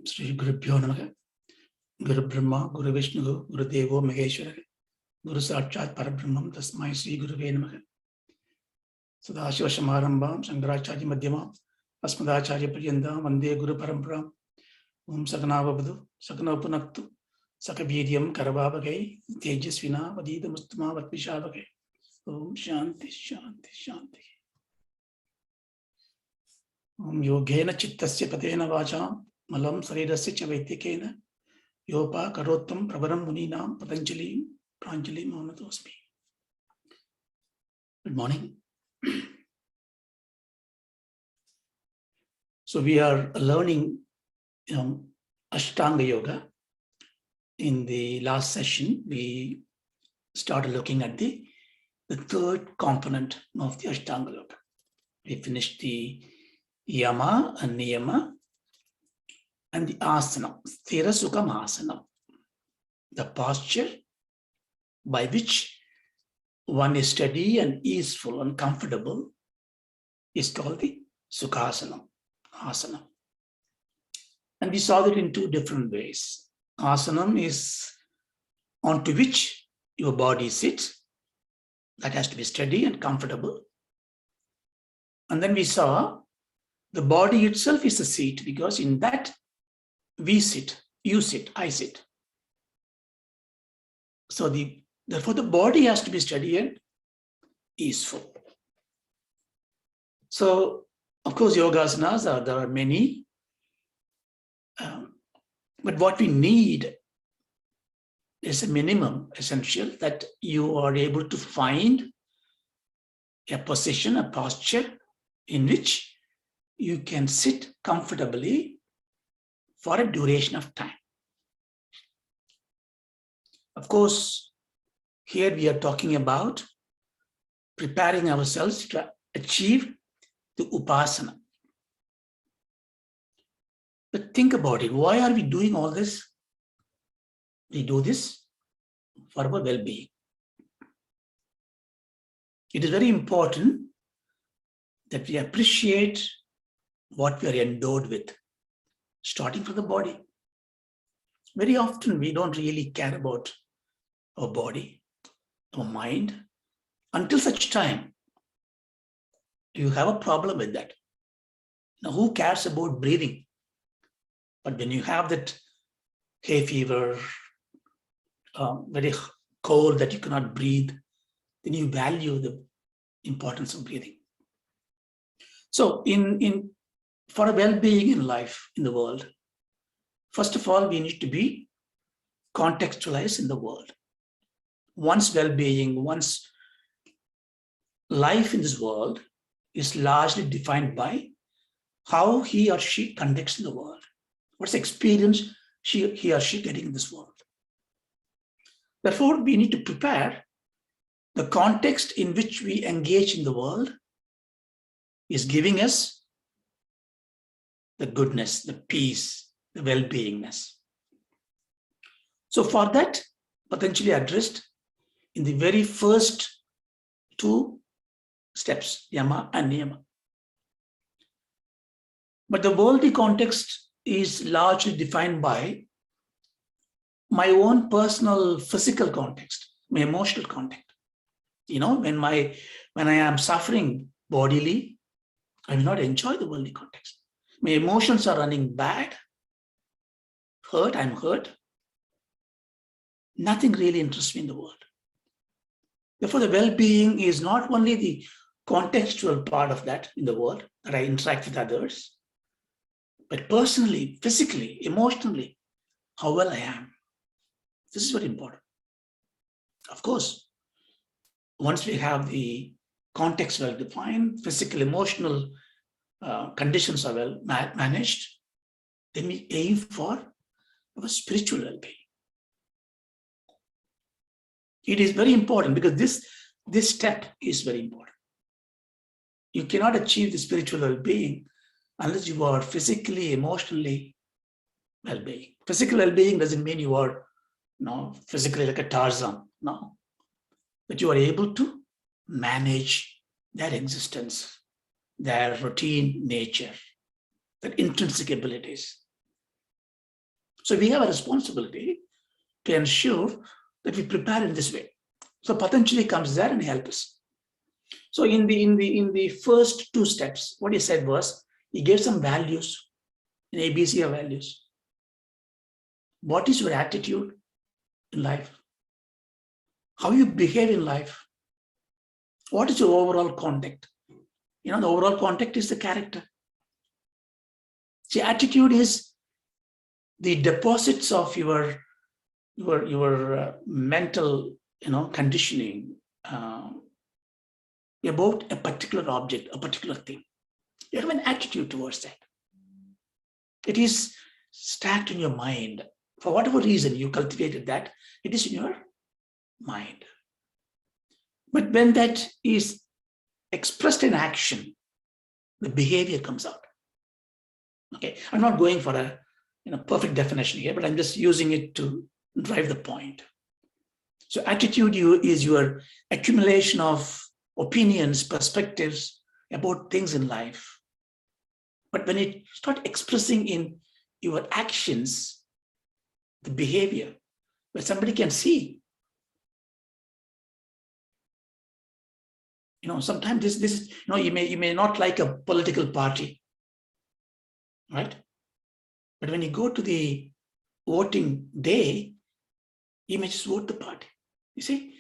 Sri Gurubhyo Namaha. Guru Brahma, Guru Vishnu, Guru Devo Maheshwara, Guru Sakshat Parabrahmam, Tasmai Sri Guruve Namaha. Sadashiva Samarambam, Shankaracharya Madhyamam, Asmadacharya Paryandam, Vande Guru Paramparam, Sakana Vavadu, Sakana Punaktu, Sakavidyam Karavavagai, Tejasvina, Vadida Mustama, Vatvishavage. Om Shanti, Shanti, Shanti. Om Yogena Chittasya Patena Vacham, Malam Sarirasya Chavaitikena, Yopa Karottam Pravaram Muninam Patanjali Pranjali Maunatosmi. Good morning. So we are learning Ashtanga Yoga. In the last session, we started looking at the third component of the Ashtanga Yoga. We finished the Yama and Niyama and the Asana, Sukhasanam Asana, the posture by which one is steady and easeful and comfortable is called the Sukhasanam Asana. And we saw that in two different ways. Asanam is onto which your body sits. That has to be steady and comfortable. And then we saw the body itself is a seat, because in that we sit, you sit, I sit. So therefore the body has to be steady and easeful. So of course yogasanas, there are many, but what we need is a minimum essential, that you are able to find a position, a posture in which you can sit comfortably for a duration of time. Of course, here we are talking about preparing ourselves to achieve the upasana. But think about it. Why are we doing all this? We do this for our well-being. It is very important that we appreciate what we are endowed with, starting from the body. Very often we don't really care about our body, our mind, until such time you have a problem with that. Now, who cares about breathing? But when you have that hay fever, very cold that you cannot breathe, then you value the importance of breathing. So for a well-being in life, in the world, first of all, we need to be contextualized in the world. One's well-being, one's life in this world is largely defined by how he or she conducts in the world. What's the experience he or she getting in this world? Therefore, we need to prepare the context in which we engage in the world is giving us the goodness, the peace, the well-beingness. So for that, Patanjali addressed in the very first two steps, Yama and Niyama. But the worldly context is largely defined by my own personal physical context, my emotional context. You know, when I am suffering bodily, I will not enjoy the worldly context. My emotions are running bad, I'm hurt. Nothing really interests me in the world. Therefore, the well-being is not only the contextual part of that in the world, that I interact with others, but personally, physically, emotionally, how well I am. This is very important. Of course, once we have the context well defined, physical, emotional conditions are well managed, then we aim for our spiritual well-being. It is very important because this step is very important. You cannot achieve the spiritual well-being unless you are physically, emotionally well-being. Physical well-being doesn't mean you are physically like a Tarzan, no. But you are able to manage their existence, their routine nature, their intrinsic abilities. So we have a responsibility to ensure that we prepare in this way. So Patanjali comes there and helps us. So in the first two steps, what he said was, he gave some values, an ABC of values. What is your attitude in life? How you behave in life? What is your overall conduct? The overall conduct is the character. See, attitude is the deposits of your mental, conditioning about a particular object, a particular thing. You have an attitude towards that. It is stacked in your mind. For whatever reason you cultivated that, it is in your mind. But when that is expressed in action, the behavior comes out. Okay, I'm not going for a perfect definition here, but I'm just using it to drive the point. So attitude is your accumulation of opinions, perspectives about things in life. But when it starts expressing in your actions, the behavior, where somebody can see, sometimes this is, you may not like a political party, right? But when you go to the voting day, you may just vote the party. You see,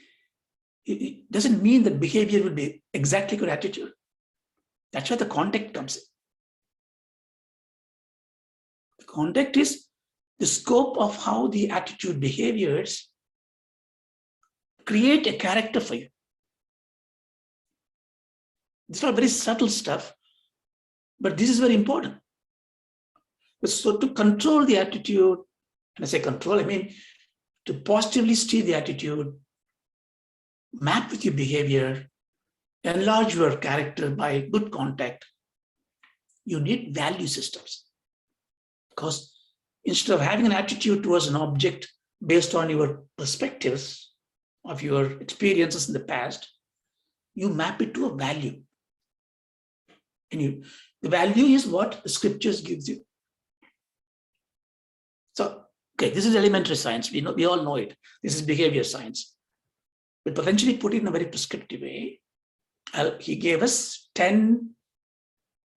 it doesn't mean that behavior will be exactly your attitude. That's where the context comes in. The context is the scope of how the attitude behaviors create a character for you. It's not very subtle stuff, but this is very important. So to control the attitude, when I say control, I mean to positively steer the attitude, map with your behavior, enlarge your character by good contact, you need value systems. Because instead of having an attitude towards an object based on your perspectives of your experiences in the past, you map it to a value. And the value is what the scriptures gives you. So, okay, this is elementary science. We all know it. This is behavior science. But potentially put it in a very prescriptive way. He gave us 10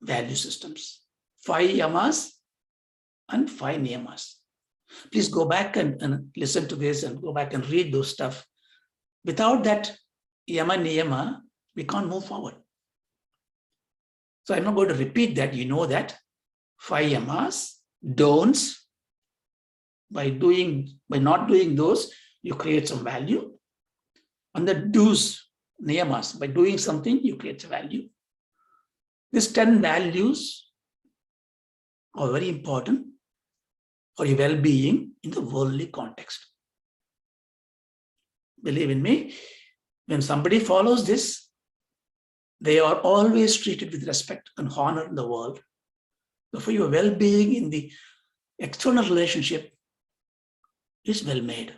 value systems, 5 yamas and 5 niyamas. Please go back and listen to this and go back and read those stuff. Without that yama niyama, we can't move forward. So I'm not going to repeat that. You know that 5 yamas, don'ts. By not doing those, you create some value. And the do's, niyamas, by doing something, you create a value. These 10 values are very important for your well-being in the worldly context. Believe in me, when somebody follows this, they are always treated with respect and honor in the world. So for your well-being in the external relationship is well made.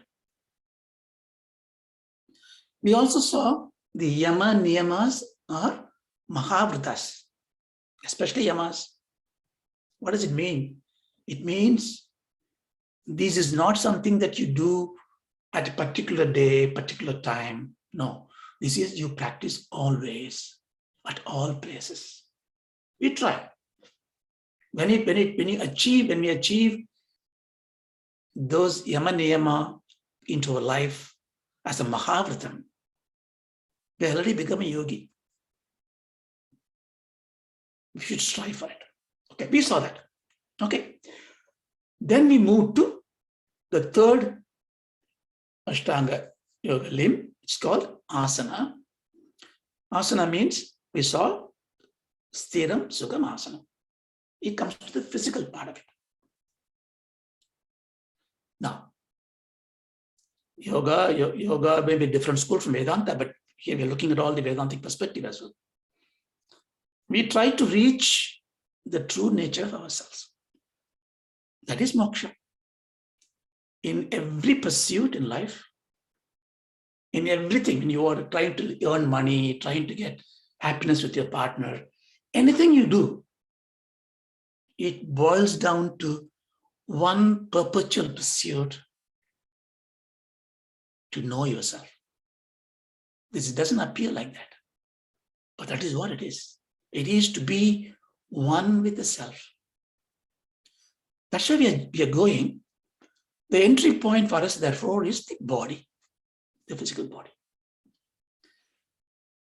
We also saw the yama niyamas are mahavritas, especially yamas. What does it mean? It means this is not something that you do at a particular day, particular time. No, this is you practice always, at all places. We try. When we achieve those yama niyama into our life as a mahavritam, we already become a yogi. We should strive for it. Okay, we saw that. Okay. Then we move to the third Ashtanga yoga limb. It's called Asana. Asana means we saw Sthiram Sukham Asana. It comes to the physical part of it. Now, yoga may be a different school from Vedanta, but here we're looking at all the Vedantic perspective as well. We try to reach the true nature of ourselves. That is moksha. In every pursuit in life, in everything, when you are trying to earn money, trying to get happiness with your partner, anything you do, it boils down to one perpetual pursuit to know yourself. This doesn't appear like that, but that is what it is. It is to be one with the self. That's why we are going. The entry point for us, therefore, is the body, the physical body.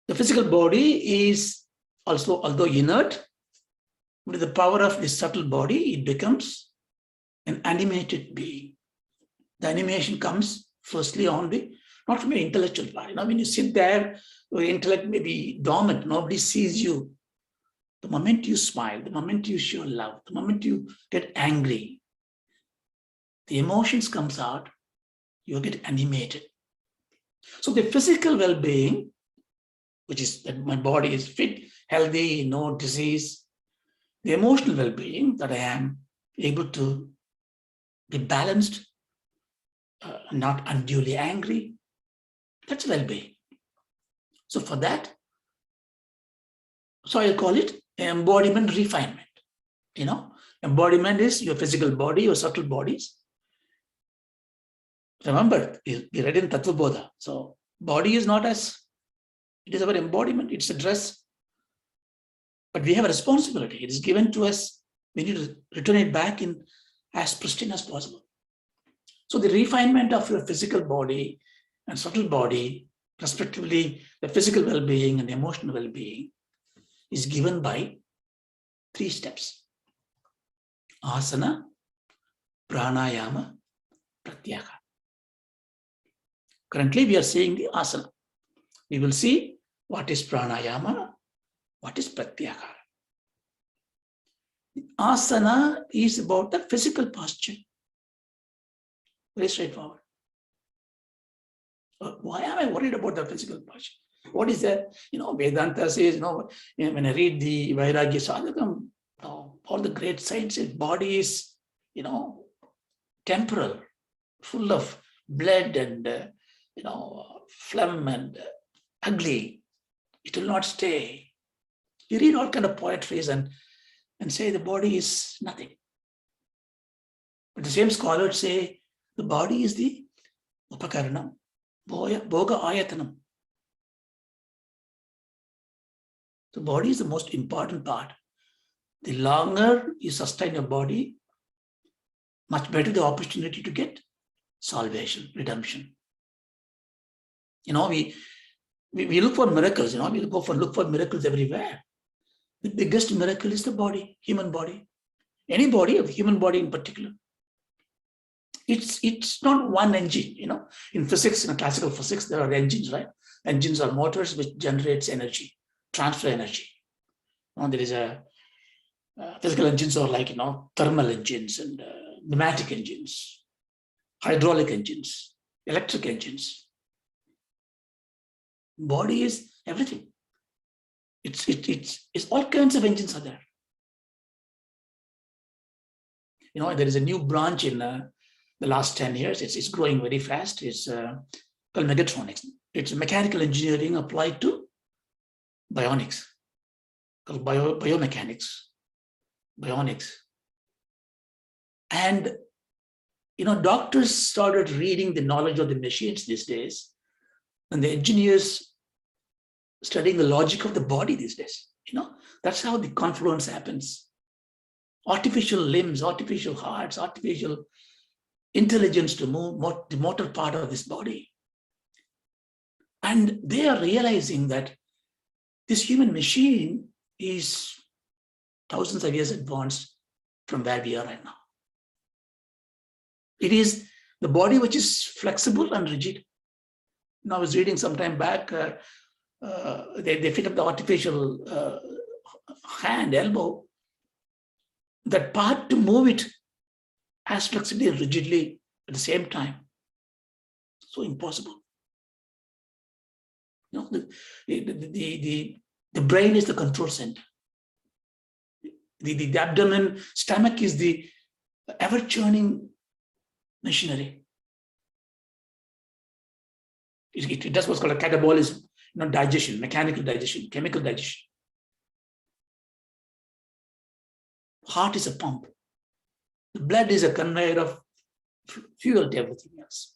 The physical body is also, although inert, with the power of this subtle body, it becomes an animated being. The animation comes firstly on not from your intellectual part. When you sit there, your intellect may be dormant, nobody sees you. The moment you smile, the moment you show love, the moment you get angry, the emotions comes out, you get animated. So the physical well-being, which is that my body is fit, healthy, no disease. The emotional well-being, that I am able to be balanced, not unduly angry, that's well-being. So for that, so I'll call it embodiment refinement. Embodiment is your physical body, your subtle bodies. Remember, we read in Tattva Bodha. So body is not as, it is our embodiment, it's a dress. But we have a responsibility. It is given to us. We need to return it back in as pristine as possible. So the refinement of your physical body and subtle body, respectively, the physical well-being and the emotional well-being, is given by 3 steps. Asana, Pranayama, Pratyahara. Currently, we are seeing the asana. We will see what is pranayama, what is pratyahara. Asana is about the physical posture. Very straightforward. Why am I worried about the physical posture? What is that? Vedanta says, when I read the Vairagya Sadhakam, all the great saints, body is, temporal, full of blood and, phlegm and ugly. It will not stay. You read all kind of poetries and say the body is nothing. But the same scholars say the body is the upakaranam, bhoga ayatanam. The body is the most important part. The longer you sustain your body, much better the opportunity to get salvation, redemption. We look for miracles, we look for miracles everywhere. The biggest miracle is the body, human body. Any body, of human body in particular. It's not one engine, In physics, in classical physics, there are engines, right? Engines are motors which generates energy, transfer energy. There is physical engines are like, thermal engines and pneumatic engines, hydraulic engines, electric engines. Body is everything. It's all kinds of engines are there. There is a new branch in the last 10 years. It's growing very fast. It's called mechatronics. It's mechanical engineering applied to bionics, called biomechanics, bionics. And, doctors started reading the knowledge of the machines these days, and the engineers studying the logic of the body these days. That's how the confluence happens. Artificial limbs, artificial hearts, artificial intelligence to move the motor part of this body. And they are realizing that this human machine is thousands of years advanced from where we are right now. It is the body which is flexible and rigid. I was reading some time back, they fit up the artificial hand, elbow, that part to move it as flexibly and rigidly at the same time. So impossible. The brain is the control center. The abdomen, stomach is the ever-churning machinery. It does what's called a catabolism, digestion, mechanical digestion, chemical digestion. Heart is a pump. The blood is a conveyor of fuel to everything else.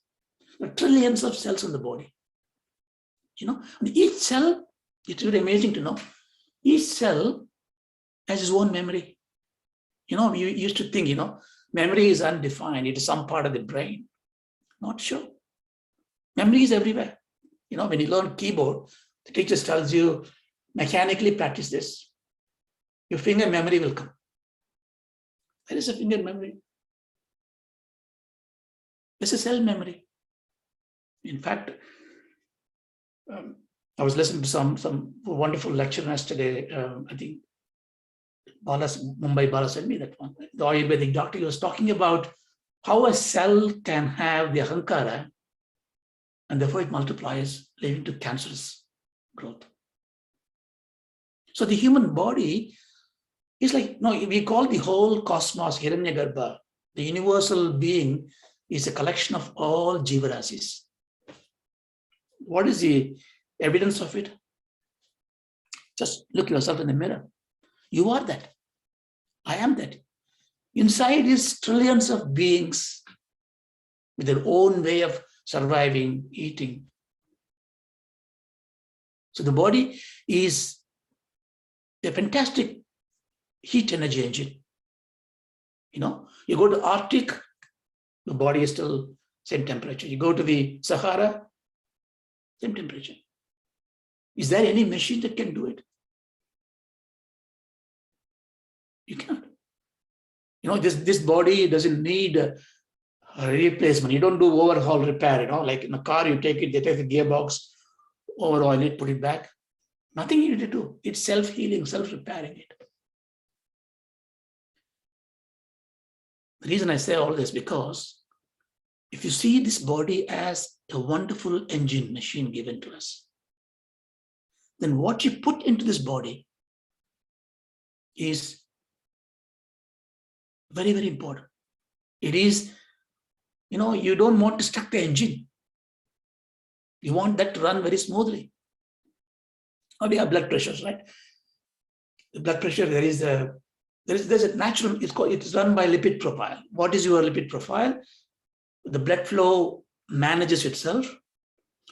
There are trillions of cells in the body. And each cell, it's very amazing to know, each cell has its own memory. We used to think, memory is undefined. It is some part of the brain. Not sure. Memory is everywhere. When you learn keyboard, the teacher tells you, mechanically practice this. Your finger memory will come. There is a finger memory. There's a cell memory. In fact, I was listening to some wonderful lecture yesterday. I think Mumbai Bala sent me that one. The Ayurvedic doctor was talking about how a cell can have the ahankara and therefore it multiplies, leading to cancerous growth. So the human body is like, we call the whole cosmos Hiranyagarbha. The universal being is a collection of all jivarasis. What is the evidence of it? Just look yourself in the mirror. You are that. I am that. Inside is trillions of beings with their own way of surviving, eating. So the body is a fantastic heat energy engine. You go to Arctic, the body is still same temperature. You go to the Sahara, same temperature. Is there any machine that can do it? You cannot. This body doesn't need a replacement. You don't do overhaul repair, like in a car, you take it, they take the gearbox, overhaul it, put it back. Nothing you need to do. It's self-healing, self-repairing it. The reason I say all this because if you see this body as a wonderful engine machine given to us, then what you put into this body is very, very important. It is, you don't want to stuck the engine. You want that to run very smoothly. Or we have blood pressures, right? The blood pressure, there's a natural, it's run by lipid profile. What is your lipid profile? The blood flow manages itself.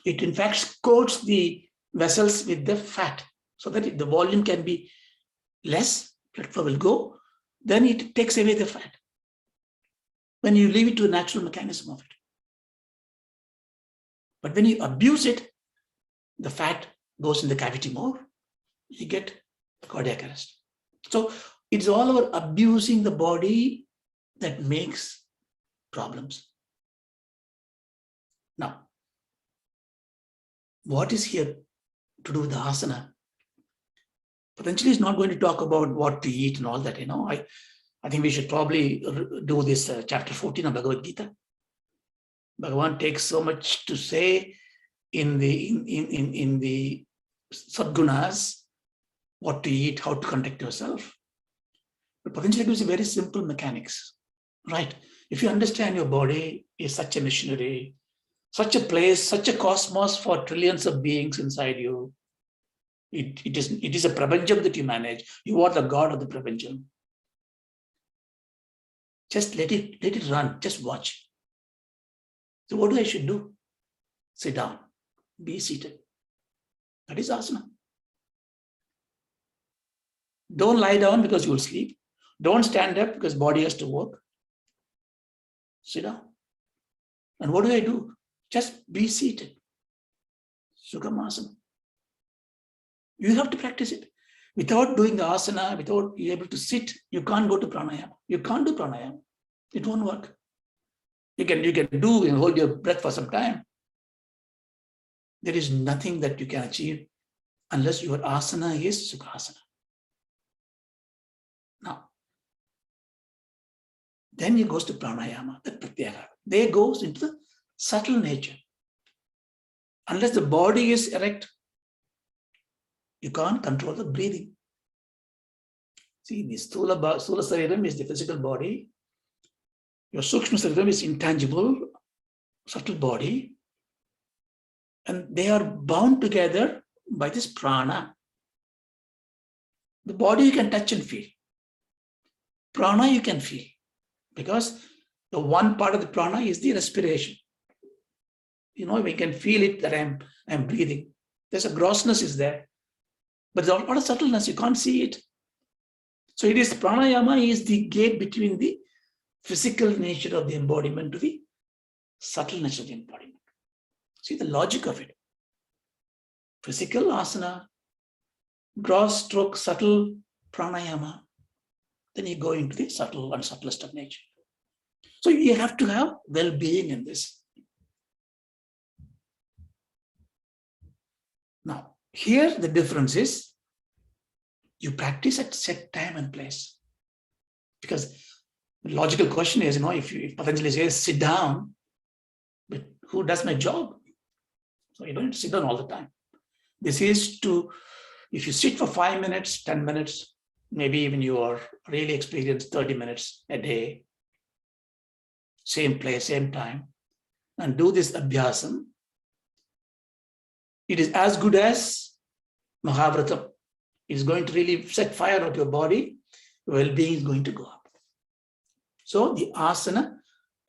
It in fact coats the vessels with the fat so that the volume can be less, blood flow will go, then it takes away the fat. When you leave it to a natural mechanism of it. But when you abuse it, the fat goes in the cavity more, you get cardiac arrest. So it's all about abusing the body that makes problems. Now, what is here to do with the asana? Patanjali is not going to talk about what to eat and all that. I think we should probably do this chapter 14 of Bhagavad Gita. Bhagavan takes so much to say in the sadgunas, what to eat, how to conduct yourself. But Patanjali gives you very simple mechanics, right? If you understand your body is such a machinery, such a place, such a cosmos for trillions of beings inside you, it is a prapancham that you manage. You are the god of the prapancham. Just let it run, just watch. So what do I should do? Sit down, be seated. That is asana. Don't lie down because you will sleep. Don't stand up because body has to work. Sit down. And what do I do? Just be seated. Sukhasanam Asana. You have to practice it. Without doing the asana, without being able to sit, you can't go to pranayama. You can't do pranayama. It won't work. You can do and hold your breath for some time. There is nothing that you can achieve unless your asana is Sukhasana. Now, then it goes to pranayama, that pratyahara. There goes into the subtle nature. Unless the body is erect, you can't control the breathing. See, the Stula Sariram is the physical body. Your Sukshma Sariram is intangible, subtle body. And they are bound together by this prana. The body you can touch and feel. Prana you can feel. Because the one part of the prana is the respiration. We can feel it that I'm breathing. There's a grossness is there, but there's a lot of subtleness. You can't see it. So it is pranayama is the gate between the physical nature of the embodiment to the subtleness of the embodiment. See the logic of it. Physical asana, gross stroke, subtle pranayama. Then you go into the subtle and subtlest of nature. So you have to have well-being in this. Now, here the difference is you practice at set time and place. Because the logical question is, if Patanjali says sit down, but who does my job? So you don't sit down all the time. This is if you sit for 5 minutes, 10 minutes, maybe even you are really experienced 30 minutes a day, same place, same time, and do this abhyasam, it is as good as Mahavratam. It is going to really set fire out your body, well-being is going to go up. So the asana,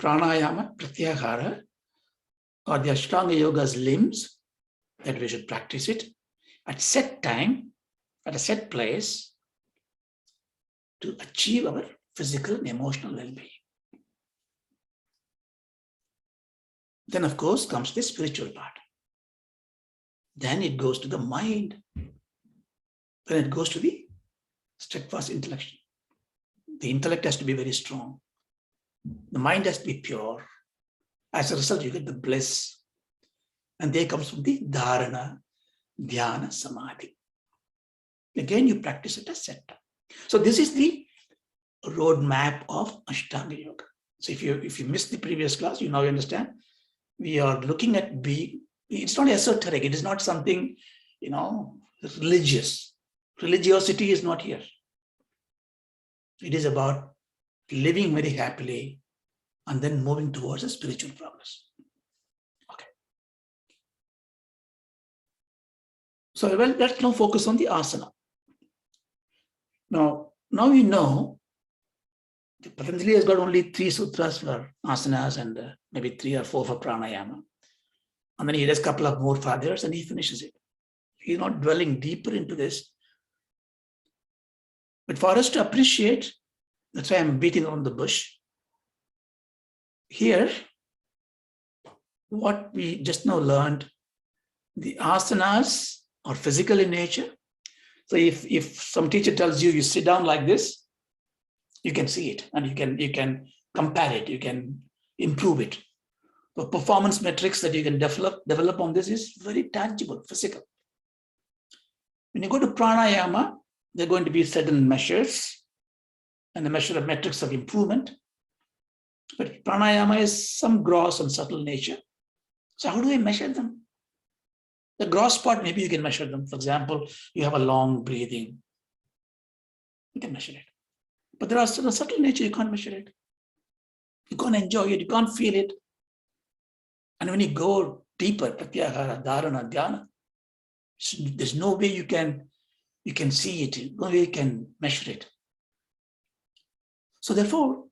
pranayama, pratyahara, or the Ashtanga yoga's limbs, that we should practice it at set time, at a set place, to achieve our physical and emotional well-being. Then, of course, comes the spiritual part. Then it goes to the mind. Then it goes to the steadfast intellect. The intellect has to be very strong. The mind has to be pure. As a result, you get the bliss. And there comes from the dharana, dhyana, samadhi. Again, you practice it as set time. So this is the roadmap of Ashtanga yoga. So if you missed the previous class, you now understand. We are looking at it's not esoteric. It is not something, religious. Religiosity is not here. It is about living very happily and then moving towards a spiritual progress. Okay. So let's now focus on the asana. Now you know, Patanjali has got only 3 sutras for asanas and maybe 3 or 4 for pranayama. And then he does a couple of more fathers and he finishes it. He's not dwelling deeper into this. But for us to appreciate, that's why I'm beating on the bush. Here, what we just now learned, the asanas are physical in nature. So if some teacher tells you sit down like this, you can see it and you can compare it, you can improve it. The performance metrics that you can develop on this is very tangible, physical. When you go to pranayama, there are going to be certain measures and the metrics of improvement. But pranayama is some gross and subtle nature. So how do I measure them? The gross part, maybe you can measure them. For example, you have a long breathing. You can measure it. But there are certain subtle nature, you can't measure it. You can't enjoy it, you can't feel it. And when you go deeper, pratyahara, dharana, dhyana, there's no way you can see it, no way you can measure it. So therefore,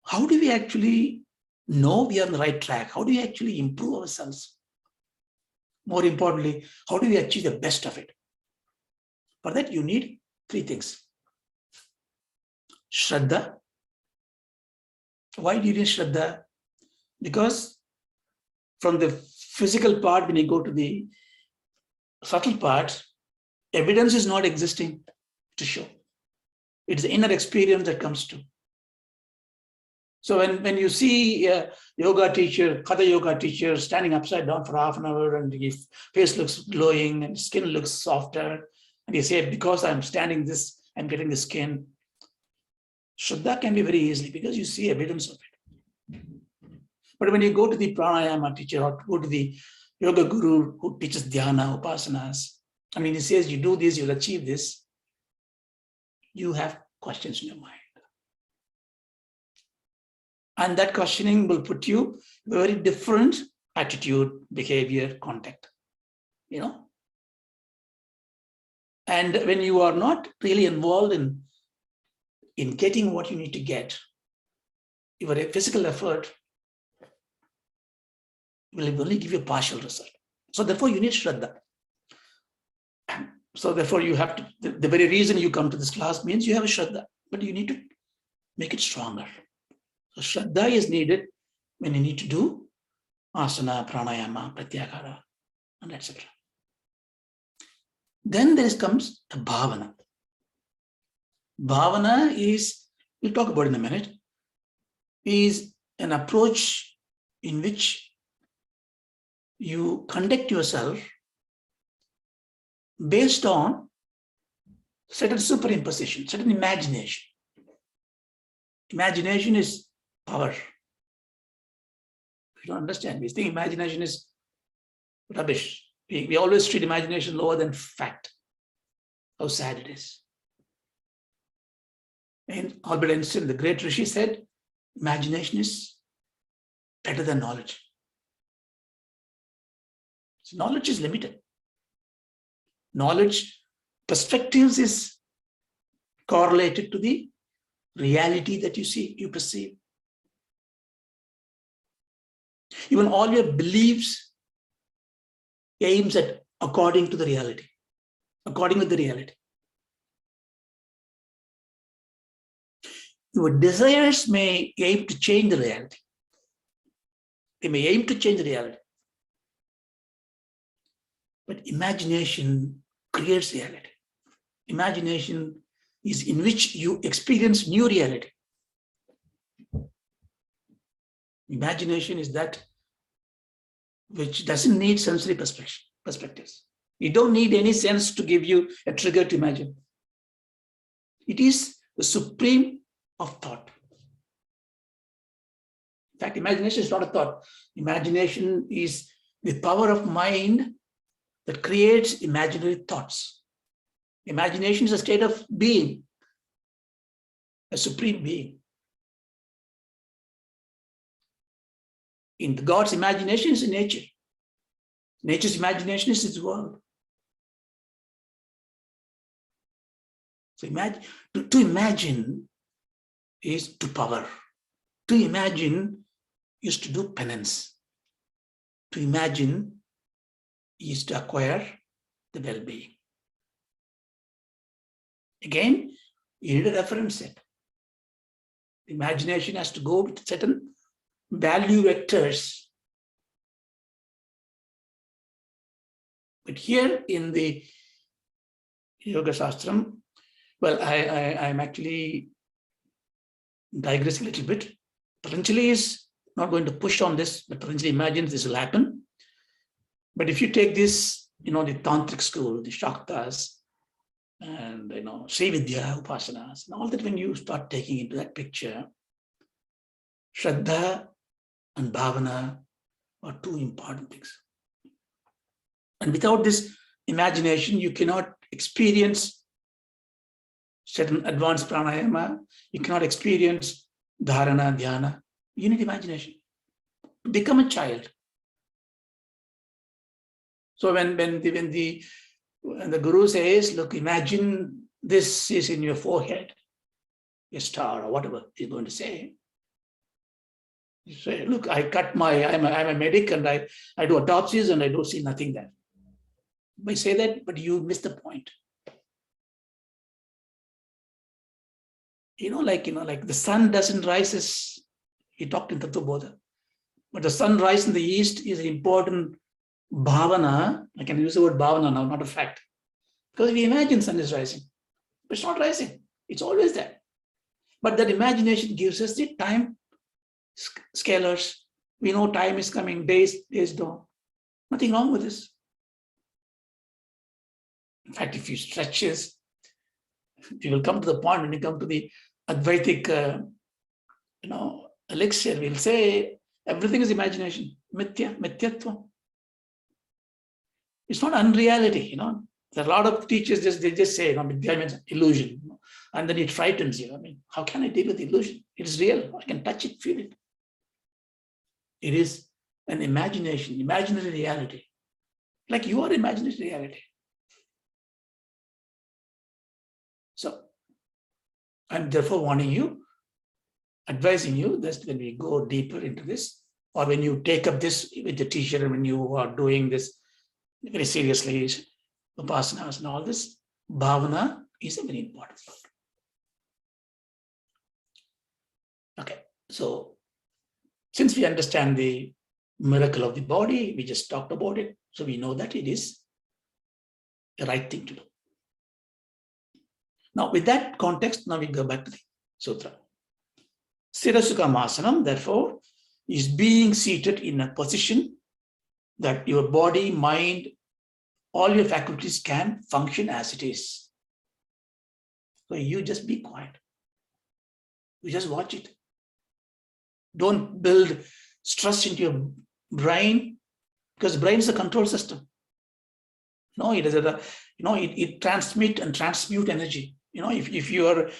how do we actually know we are on the right track? How do we actually improve ourselves? More importantly, how do we achieve the best of it? For that, you need 3 things. Shraddha. Why do you need Shraddha? Because from the physical part, when you go to the subtle part, evidence is not existing to show. It's the inner experience that comes to. So when you see a yoga teacher, Hatha yoga teacher standing upside down for half an hour and his face looks glowing and skin looks softer, and you say, because I'm standing this, I'm getting the skin. Shraddha can be very easily because you see evidence of it. But when you go to the pranayama teacher or go to the yoga guru who teaches dhyana, upasanas, I mean, he says, you do this, you'll achieve this, you have questions in your mind. And that questioning will put you in a very different attitude, behavior, contact, And when you are not really involved in getting what you need to get, your physical effort will only give you a partial result. So therefore you need Shraddha. So therefore you have to, the very reason you come to this class means you have a Shraddha, but you need to make it stronger. So Shraddha is needed when you need to do Asana, Pranayama, Pratyahara, and etc. Then there comes the Bhavana. Bhavana is, we'll talk about it in a minute, is an approach in which you conduct yourself based on certain superimposition, certain imagination. Imagination is power. We don't understand. We think imagination is rubbish. We always treat imagination lower than fact. How sad it is. And Albert Einstein, the great Rishi, said, imagination is better than knowledge. So knowledge is limited. Knowledge, perspectives is correlated to the reality that you see, you perceive. Even all your beliefs aims at according to the reality, according with the reality. Your desires may aim to change the reality. They may aim to change the reality. But imagination creates reality. Imagination is in which you experience new reality. Imagination is that which doesn't need sensory perspectives. You don't need any sense to give you a trigger to imagine. It is the supreme of thought. In fact, imagination is not a thought. Imagination is the power of mind that creates imaginary thoughts. Imagination is a state of being, a supreme being. In God's imagination is in nature. Nature's imagination is its world. So to imagine is to power. To imagine is to do penance. To imagine is to acquire the well-being. Again, you need a reference set. Imagination has to go with certain value vectors. But here in the Yoga Shastram, well, I'm actually digressing a little bit. Patanjali is not going to push on this, but Patanjali imagines this will happen. But if you take this, the Tantric school, the Shaktas, and Sri Vidya, Upasanas, and all that, when you start taking into that picture, Shraddha and Bhavana are two important things. And without this imagination, you cannot experience certain advanced pranayama, you cannot experience dharana, dhyana. You need imagination. Become a child. So when the Guru says, look, imagine this is in your forehead, a star or whatever he's going to say. You say, look, I'm a medic and I do autopsies and I don't see nothing there. You may say that, but you miss the point. Like the sun doesn't rise as he talked in Tattva Bodha, but the sun rise in the east is an important bhavana. I can use the word bhavana now, not a fact. Because we imagine sun is rising, but it's not rising. It's always there. But that imagination gives us the time scalars. We know time is coming, days dawn. Nothing wrong with this. In fact, if you stretch this, you will come to the point when you come to the Advaitic, elixir, we'll say everything is imagination, mithyatva. It's not unreality, There are a lot of teachers, they just say, Vidya means illusion, and then it frightens you. How can I deal with illusion? It is real. I can touch it, feel it. It is an imagination, imaginary reality. Like you are imaginary reality. So I'm therefore warning you, advising you that when we go deeper into this, or when you take up this with the teacher, and when you are doing this very seriously, Upasanas and all this, Bhavana is a very important part. Okay, so since we understand the miracle of the body, we just talked about it, so we know that it is the right thing to do. Now, with that context, now we go back to the sutra. Sukhasanam Asana, therefore, is being seated in a position that your body, mind, all your faculties can function as it is. So you just be quiet. You just watch it. Don't build stress into your brain, because brain is a control system. No, it is it transmit and transmute energy. If your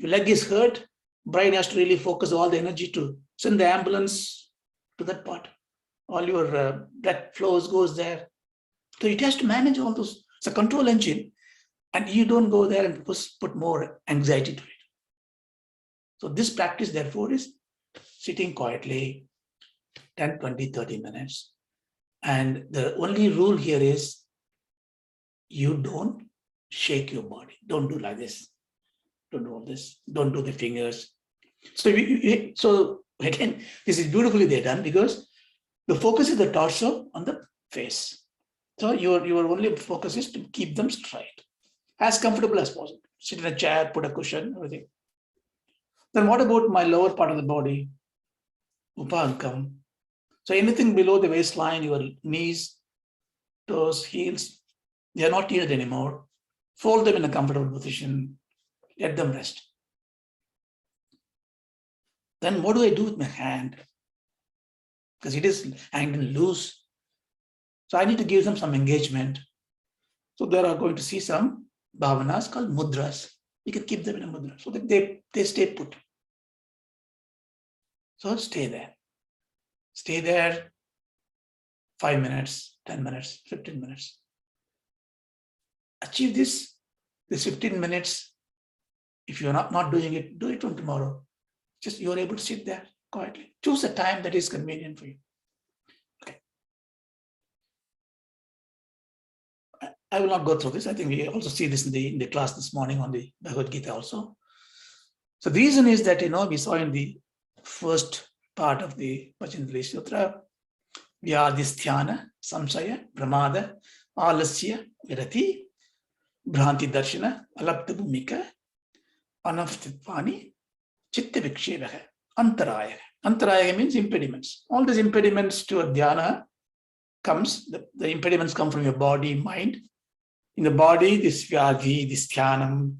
leg is hurt, brain has to really focus all the energy to send the ambulance to that part. All your blood flows goes there. So it has to manage all those. It's a control engine, and you don't go there and put more anxiety to it. So this practice, therefore, is sitting quietly 10, 20, 30 minutes. And the only rule here is you don't shake your body. Don't do like this. Don't do all this. Don't do the fingers. So again, this is beautifully done, because the focus is the torso on the face. So your only focus is to keep them straight, as comfortable as possible. Sit in a chair, put a cushion, everything. Then what about my lower part of the body? Upankam. So anything below the waistline, your knees, toes, heels, they are not needed anymore. Fold them in a comfortable position. Let them rest. Then what do I do with my hand? Because it is hanging loose. So I need to give them some engagement. So there are going to see some bhavanas called mudras. You can keep them in a mudra so that they stay put. So stay there. Stay there 5 minutes, 10 minutes, 15 minutes. Achieve this 15 minutes. If you're not doing it, do it on tomorrow. Just you're able to sit there quietly. Choose a time that is convenient for you. Okay. I will not go through this. I think we also see this in the class this morning on the Bhagavad Gita also. So the reason is that, we saw in the first part of the Patanjali Sutra, we are this dhyana, samsaya, pramada, alasya, virati, bhranti darshana, alapta bhumika, anavstitvani, chitta vikshevaha, antaraya. Antaraya means impediments. All these impediments to a dhyana comes, the impediments come from your body, mind. In the body, this vyadhi, this dhyanam,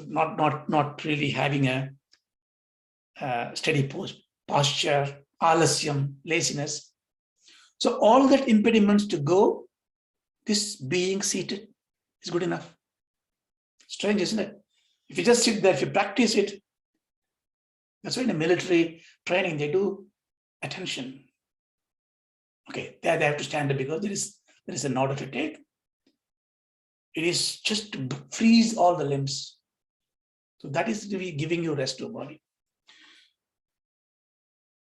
not really having a steady posture, alasyam, laziness. So all that impediments to go, this being seated is good enough. Strange, isn't it? If you just sit there, if you practice it, that's why in the military training they do attention. Okay, there they have to stand up because there is an order to take. It is just to freeze all the limbs. So that is to be giving you rest to your body.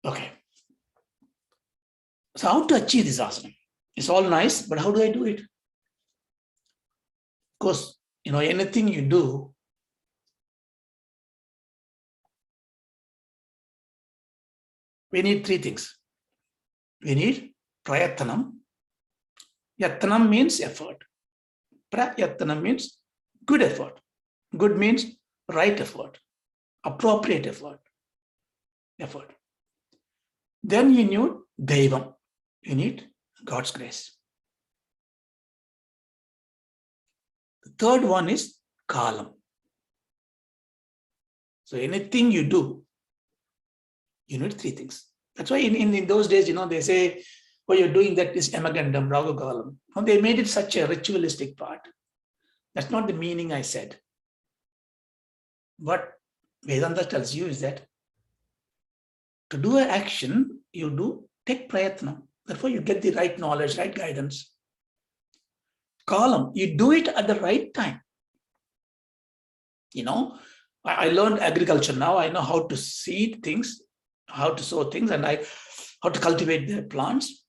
Okay. So how to achieve this asana? It's all nice, but how do I do it? Of course, anything you do, we need three things. We need prayatnam. Yatnam means effort. Prayatnam means good effort. Good means right effort, appropriate effort. Then you need Devam. You need God's grace. The third one is Kalam. So anything you do, you need three things. That's why in those days, they say, you're doing that is Emagandam, Ragagalam. They made it such a ritualistic part. That's not the meaning I said. What Vedanta tells you is that to do an action, you take prayatna. Therefore, you get the right knowledge, right guidance. Kalam, you do it at the right time. I learned agriculture now. I know how to seed things, how to sow things, and how to cultivate the plants.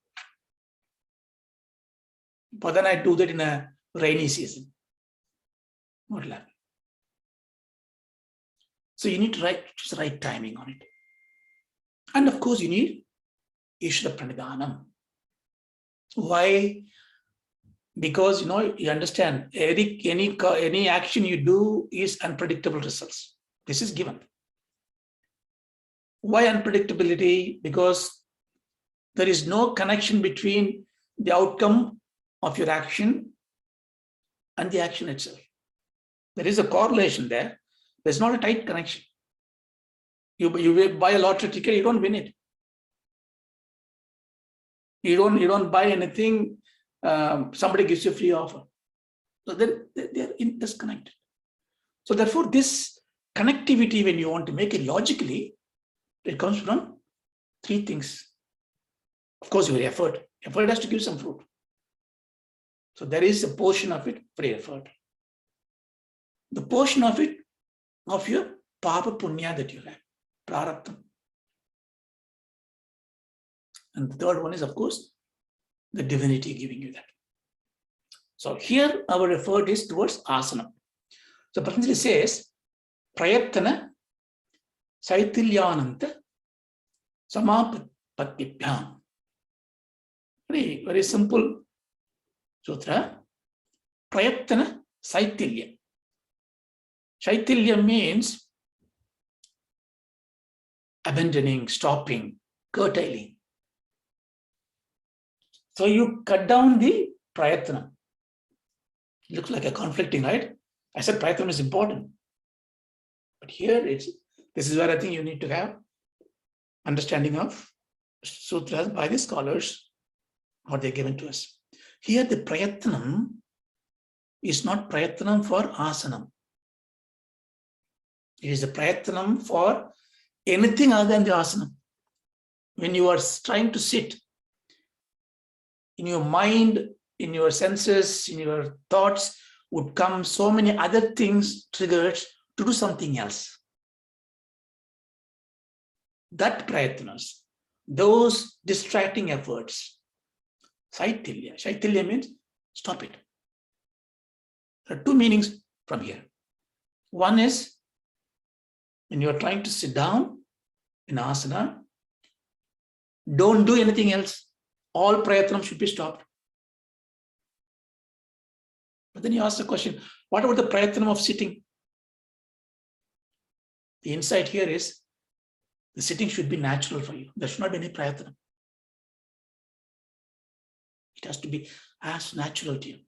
But then I do that in a rainy season. What will happen? So you need to choose the right timing on it. And of course, you need Ishvara Pranidhanam. Why? Because you understand any action you do is unpredictable results. This is given. Why unpredictability? Because there is no connection between the outcome of your action and the action itself. There is a correlation there. There's not a tight connection. You buy a lottery ticket, you don't win it. You don't buy anything, somebody gives you a free offer. So they're disconnected. So therefore, this connectivity, when you want to make it logically, it comes from three things. Of course, your effort. Effort has to give some fruit. So there is a portion of it for effort. The portion of it, of your papa punya that you have, prarabdha. And the third one is, of course, the divinity giving you that. So here our effort is towards asana. So Patanjali says, prayatana saithilyananta samapatibhyam. Very, very simple sutra. Prayatana saithilya. Shaitilya means abandoning, stopping, curtailing. So you cut down the prayatana. It looks like a conflicting, right? I said prayatana is important. But here this is where I think you need to have understanding of sutras by the scholars, what they're given to us. Here the prayatnam is not prayatnam for asanam. It is a prayatnam for anything other than the asana. When you are trying to sit, in your mind, in your senses, in your thoughts would come so many other things, triggers to do something else. That prayatnas, those distracting efforts, shaitilya. Shaitilya means stop it. There are two meanings from here. One is when you are trying to sit down in asana, don't do anything else. All prayatnam should be stopped. But then you ask the question, what about the prayatnam of sitting? The insight here is the sitting should be natural for you. There should not be any prayatnam. It has to be as natural to you.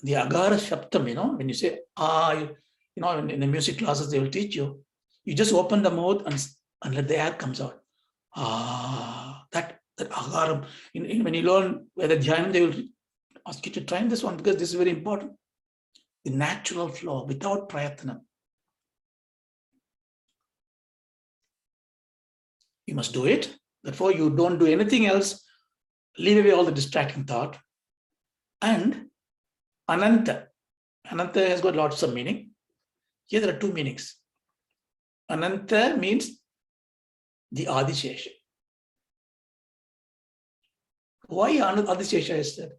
The agara shaptam, when you say, in the music classes, they will teach you. You just open the mouth and let the air comes out. That agaram. When you learn whether dhyanam, they will ask you to try this one because this is very important. The natural flow without prayatna. You must do it. Therefore, you don't do anything else. Leave away all the distracting thought. And ananta. Ananta has got lots of meaning. Here there are two meanings. Ananta means the Adishesha. Why Adishesha is said?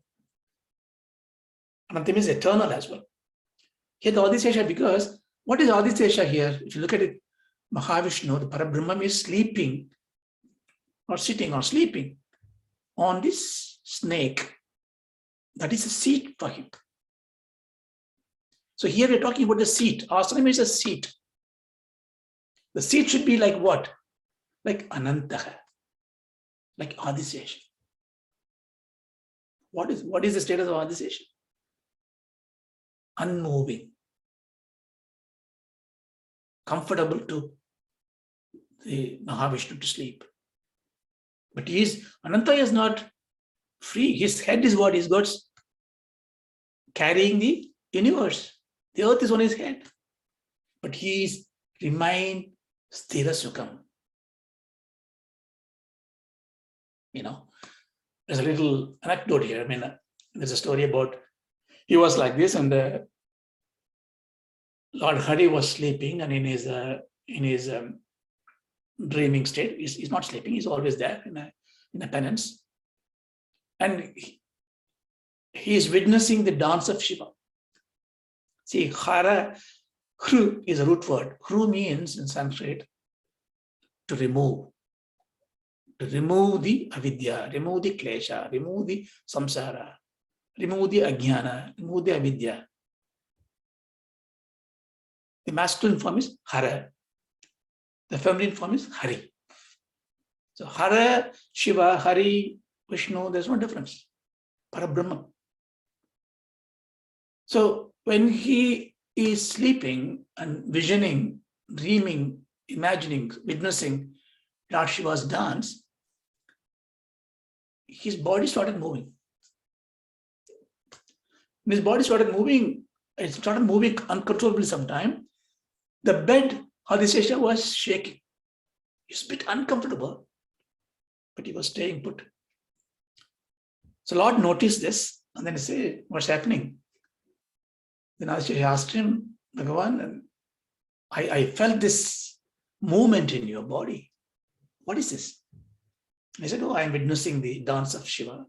Ananta means eternal as well. Here the Adishesha, because what is Adishesha here? If you look at it, Mahavishnu, the Parabrahman, is sleeping or sitting or sleeping on this snake. That is a seat for him. So here we're talking about the seat. Asanam is a seat. The seat should be like what? Like Anantaha, like Adishesha. What is the status of Adishesha? Unmoving, comfortable to the Mahavishnu to sleep. But Ananta is not free. His head is what is got carrying the universe. The earth is on his head. But he remain sthira sukham. There's a little anecdote here. There's a story about, he was like this and Lord Hari was sleeping, and in his dreaming state, he's not sleeping, he's always there in a penance. And he is witnessing the dance of Shiva. See, Hara, Hru is a root word. Hru means in Sanskrit to remove the avidya, remove the klesha, remove the samsara, remove the ajnana, remove the avidya. The masculine form is Hara. The feminine form is Hari. So Hara, Shiva, Hari, Vishnu, there's no difference. Parabrahman. So when he is sleeping and visioning, dreaming, imagining, witnessing Lord Shiva's dance, his body started moving. When his body started moving, it started moving uncontrollably sometime. The bed, Adisesha, was shaking. He was a bit uncomfortable, but he was staying put. So Lord noticed this, and then he said, what's happening? Then Adisesha asked him, Bhagavan, I felt this movement in your body. What is this? I said, oh, I'm witnessing the dance of Shiva.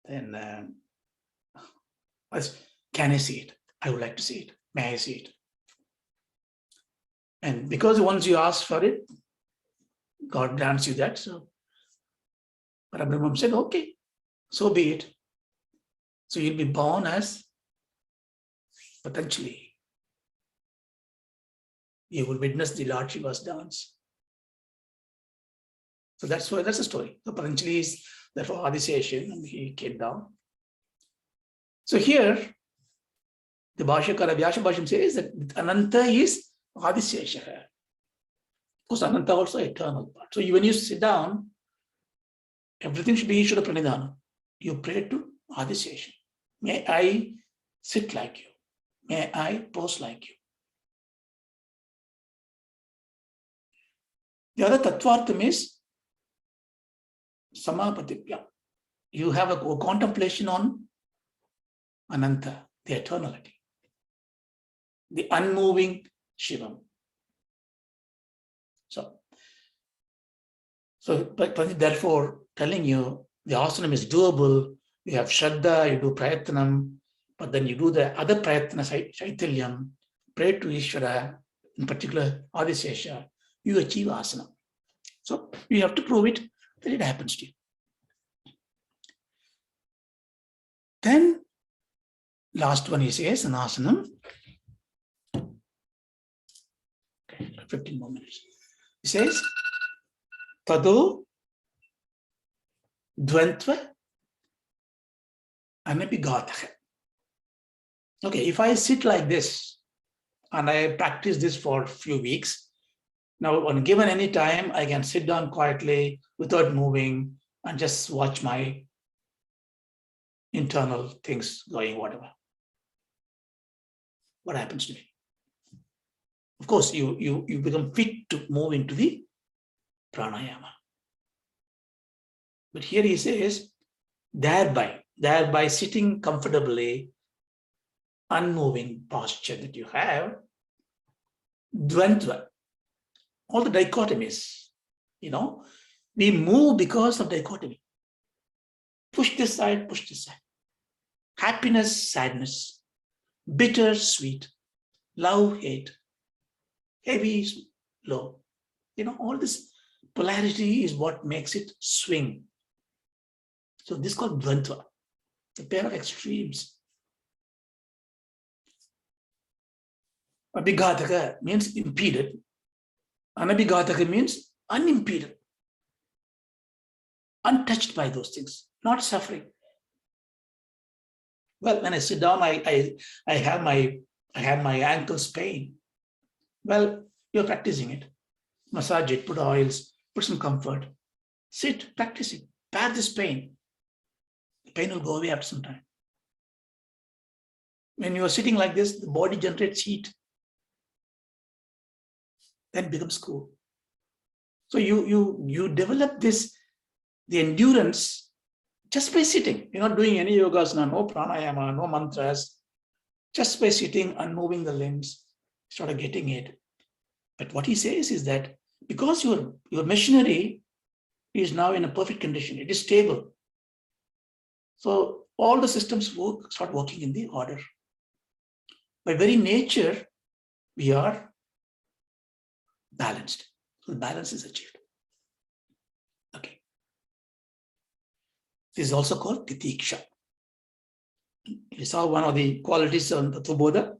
Then, can I see it? I would like to see it. May I see it? And because once you ask for it, God grants you that. So Parabrahman said, okay, so be it. So you'll be born as Patanjali. You will witness the Lord Shiva's dance. So that's the story. So Patanjali is therefore Adiseshan, and he came down. So here, the Bhashyakara Vyasa Bhashyam says that Ananta is Adisesha. Of course, Ananta also eternal part. So when you sit down, everything should be Ishvara Pranidhana. You pray to Adisesha. May I sit like you. May I pose like you. The other Tattvartham is Samapatipya. You have a contemplation on Ananta, the eternality, the unmoving Shivam. So therefore, telling you the asanam is doable. You have Shraddha, you do Prayatnam, but then you do the other Prayatna, Shaitalyam, pray to Ishvara, in particular Adisesha, you achieve asana. So you have to prove it that it happens to you. Then, last one he says, an asanam. Okay, 15 more minutes. He says, Tado Dvantva Anapigatha. Okay, if I sit like this and I practice this for a few weeks, now when given any time, I can sit down quietly without moving and just watch my internal things going, whatever. What happens to me? Of course, you become fit to move into the pranayama. But here he says, thereby sitting comfortably, unmoving posture that you have, dvandva, all the dichotomies, we move because of dichotomy. Push this side, push this side. Happiness, sadness, bitter, sweet, love, hate, heavy, low. All this polarity is what makes it swing. So this is called dvandva, a pair of extremes. Abhigataka means impeded. Anabhigataka means unimpeded, untouched by those things, not suffering. Well, when I sit down, I have my ankles pain. Well, you're practicing it. Massage it, put oils, put some comfort. Sit, practice it. Bear this pain. The pain will go away after some time. When you are sitting like this, the body generates heat. Then it becomes cool. So you develop the endurance just by sitting. You're not doing any yogasana, no pranayama, no mantras. Just by sitting and moving the limbs, sort of getting it. But what he says is that because your machinery is now in a perfect condition, it is stable. So all the systems start working in the order. By very nature, we are balanced. So the balance is achieved. Okay. This is also called titiksha. We saw one of the qualities on the Bodha.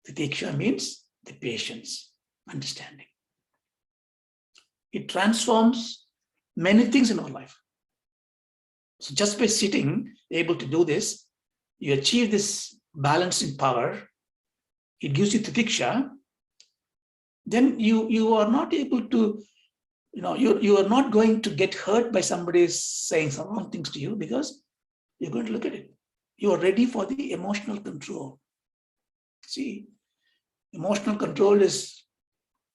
Titiksha means the patience, understanding. It transforms many things in our life. So just by sitting, able to do this, you achieve this balancing power. It gives you titiksha. Then you are not able to, you are not going to get hurt by somebody saying some wrong things to you, because you're going to look at it. You are ready for the emotional control. See, emotional control is,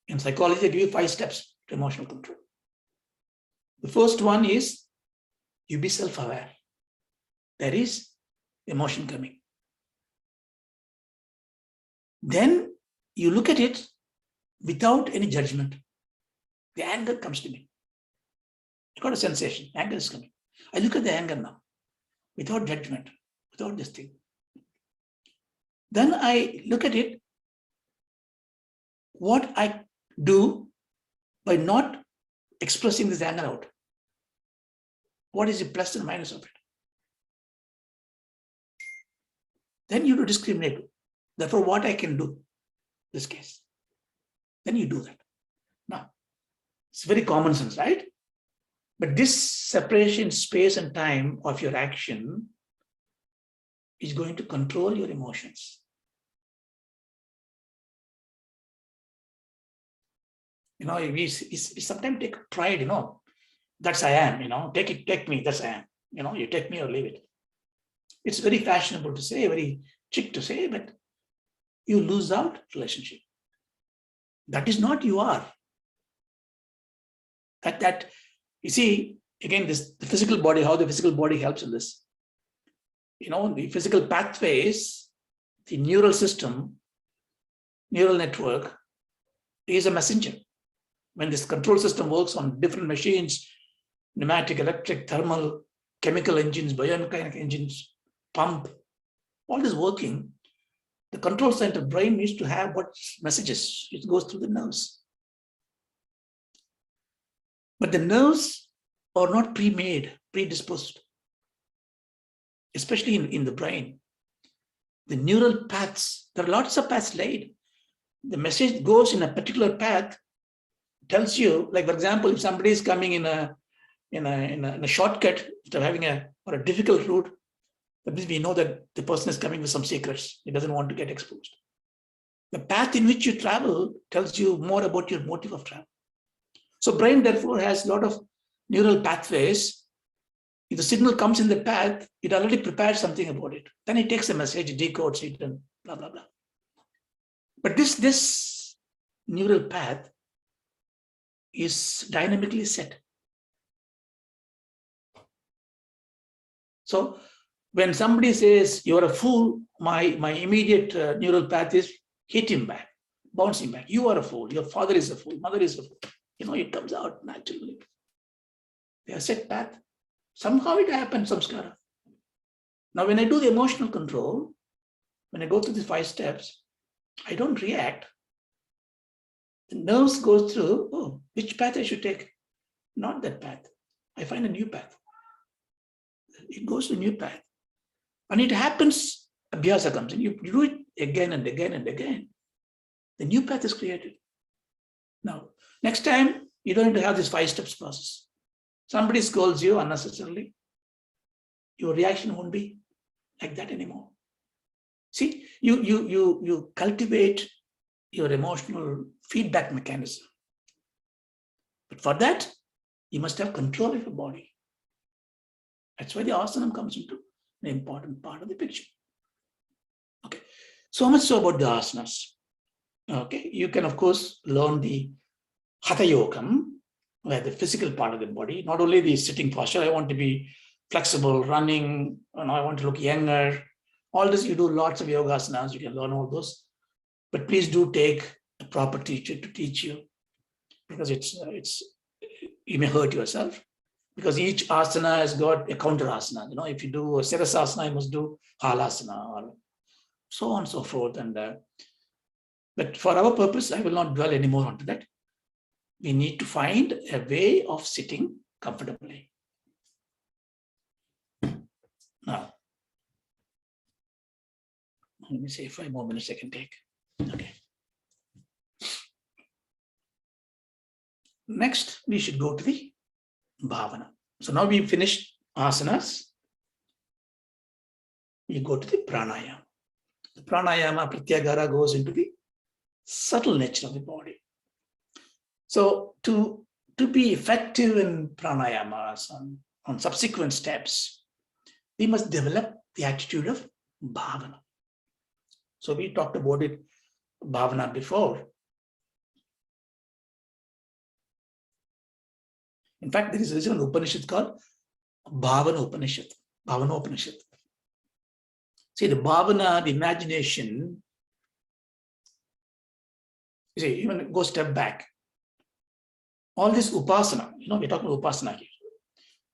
in psychology, they give you 5 steps to emotional control. The first one is you be self-aware. There is emotion coming. Then you look at it without any judgment. The anger comes to me. I got a sensation, anger is coming. I look at the anger now, without judgment, without this thing. Then I look at it, what I do by not expressing this anger out. What is the plus and minus of it? Then you do discriminate. Therefore, what I can do, this case. Then you do that. Now, it's very common sense, right? But this separation, space and time of your action is going to control your emotions. We sometimes take pride, that's I am, take me, that's I am. You take me or leave it. It's very fashionable to say, very chic to say, but you lose out relationship. That is not you are. That you see, again, the physical body, how the physical body helps in this. The physical pathways, the neural system, neural network is a messenger. When this control system works on different machines, pneumatic, electric, thermal, chemical engines, biomechanical engines, pump, all this working, the control center brain needs to have what messages. It goes through the nerves. But the nerves are not pre-made, predisposed, especially in the brain. The neural paths, there are lots of paths laid. The message goes in a particular path, tells you, like, for example, if somebody is coming in a shortcut, instead of having a difficult route, that means we know that the person is coming with some secrets. He doesn't want to get exposed. The path in which you travel tells you more about your motive of travel. So brain, therefore, has a lot of neural pathways. If the signal comes in the path, it already prepares something about it. Then it takes a message, decodes it, and blah, blah, blah. But this neural path is dynamically set. So when somebody says, you're a fool, my immediate neural path is hit him back, bounce him back. You are a fool. Your father is a fool. Mother is a fool. It comes out naturally. They are set path. Somehow it happens, samskara. Now, when I do the emotional control, when I go through these 5 steps, I don't react. The nerves go through, which path I should take? Not that path. I find a new path. It goes to a new path. And it happens, abhyasa comes in. You do it again and again and again. The new path is created. Now, next time, you don't need to have this 5 steps process. Somebody scolds you unnecessarily. Your reaction won't be like that anymore. See, you cultivate your emotional feedback mechanism. But for that, you must have control of your body. That's why the asanam comes into an important part of the picture. Okay, so much so about the asanas. Okay, you can, of course, learn the hatha yogam, where the physical part of the body, not only the sitting posture, I want to be flexible, running, I want to look younger. All this, you do lots of yoga asanas, you can learn all those. But please do take a proper teacher to teach you, because you may hurt yourself. Because each asana has got a counter asana. If you do a Sirasasana, you must do Halasana, or so on and so forth. But for our purpose, I will not dwell anymore onto that. We need to find a way of sitting comfortably. Now, let me see 5 more minutes I can take. Okay. Next, we should go to the bhavana. So now we've finished asanas. We go to the pranayama. The pranayama, pratyahara, goes into the subtle nature of the body. So to be effective in pranayamas on subsequent steps, we must develop the attitude of bhavana. So we talked about it, bhavana, before. In fact, there is an Upanishad called Bhavana Upanishad. Bhavana Upanishad. See, the bhavana, the imagination, you see, even go step back. All this upasana, we're talking about upasana here.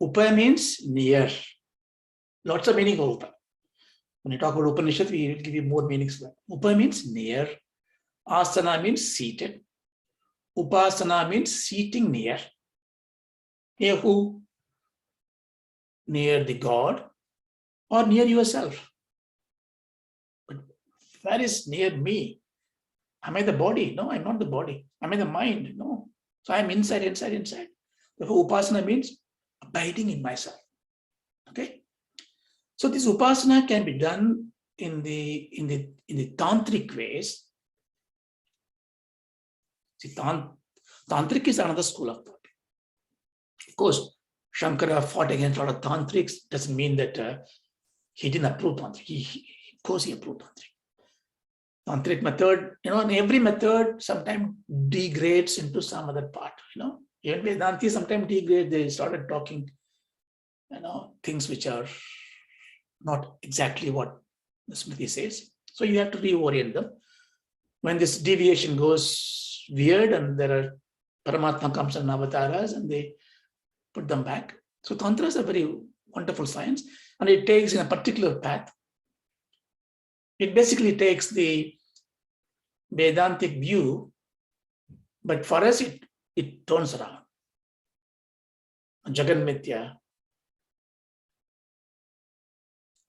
Upa means near. Lots of meaning of upa. When you talk about Upanishad, we will give you more meanings for that. Upa means near. Asana means seated. Upasana means seating near. Near who? Near the God or near yourself. But where is near me? Am I the body? No, I'm not the body. Am I the mind? No. So I'm inside. Therefore, upasana means abiding in myself. Okay. So this upasana can be done in the tantric ways. See, tantric is another school of thought. Of course, Shankara fought against a lot of tantrics. Doesn't mean that he didn't approve tantric. Of course, he approved tantric. Tantric method, and every method sometimes degrades into some other part. Even Vedanti sometimes degrade. They started talking, things which are not exactly what the Smriti says. So you have to reorient them. When this deviation goes weird, and there are Paramatma comes in avatars, and they put them back. So Tantra is a very wonderful science, and it takes in a particular path. It basically takes the Vedantic view, but for us it turns around. Jagan Mithya.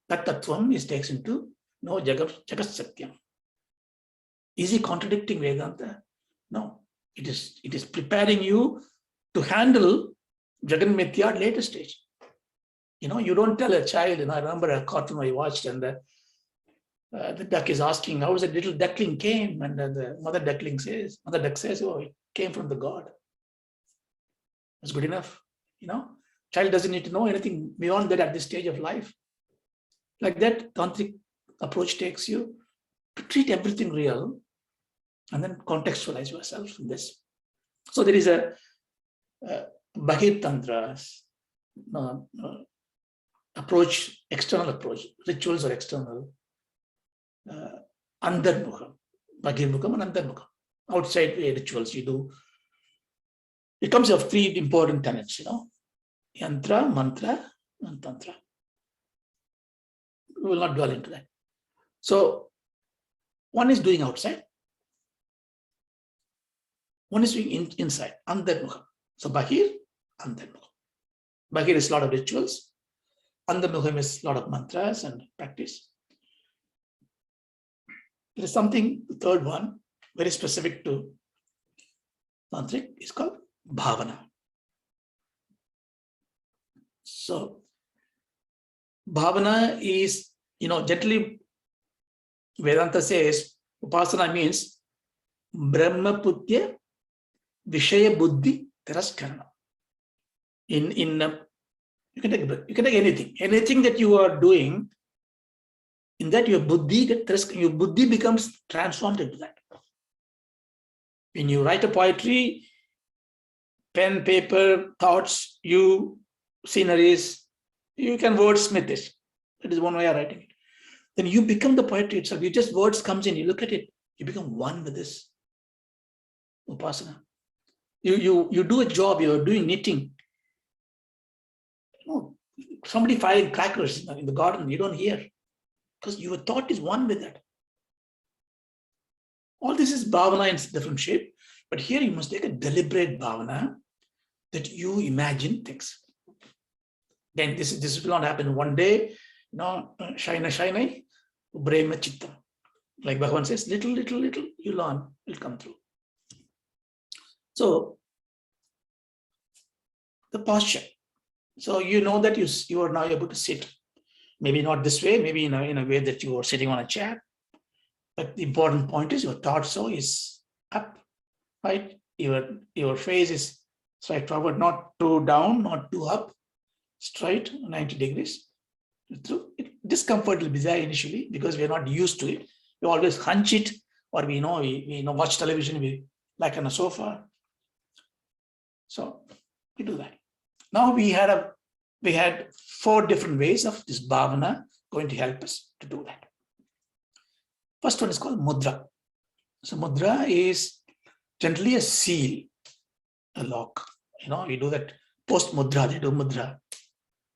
That Tattvam is takes into no Jagat Satyam. Is he contradicting Vedanta? No. It is preparing you to handle Jagan Mithya at later stage. You don't tell a child, I remember a cartoon I watched, and the duck is asking, how is a little duckling came? And the mother duck says, oh, it came from the God. That's good enough. Child doesn't need to know anything beyond that at this stage of life. Like that, tantric approach takes you to treat everything real and then contextualize yourself in this. So there is a Bahir Tantras approach, external approach. Rituals are external. Andarmukham, Bahirmukham and Andarmukham. Outside rituals you do. It comes of 3 important tenets, Yantra, Mantra, and Tantra. We will not dwell into that. So one is doing outside. One is doing inside, Andarmukham. So Bahir, Andarmukham. Bahir is a lot of rituals. Andarmukham is a lot of mantras and practice. There is something, the third one, very specific to Tantric, is called Bhavana. So Bhavana is, generally Vedanta says, Upasana means Brahmaputya Vishaya Buddhi Tiraskarana. You can take anything that you are doing. In that, your buddhi becomes transformed into that. When you write a poetry, pen, paper, thoughts, sceneries, you can wordsmith it. That is one way of writing it. then you become the poetry itself. You just words comes in, you look at it, you become one with this upasana. You do a job, you're doing knitting. Somebody firing crackers in the garden, you don't hear, because your thought is one with that. All this is bhavana in different shape, but here you must take a deliberate bhavana that you imagine things. Then this will not happen one day. Shaina, brema chitta. Like Bhagavan says, little, you learn, it'll come through. So the posture. So you know that you are now able to sit. Maybe not this way, maybe in a way that you are sitting on a chair. But the important point is your torso is up, right? Your face is straight forward, not too down, not too up, straight 90 degrees. Discomfort will be there initially because we are not used to it. We always hunch it, or we watch television, we like on a sofa. So we do that. Now we had 4 different ways of this bhavana going to help us to do that. First one is called mudra. So mudra is generally a seal, a lock. We do that post mudra, they do mudra,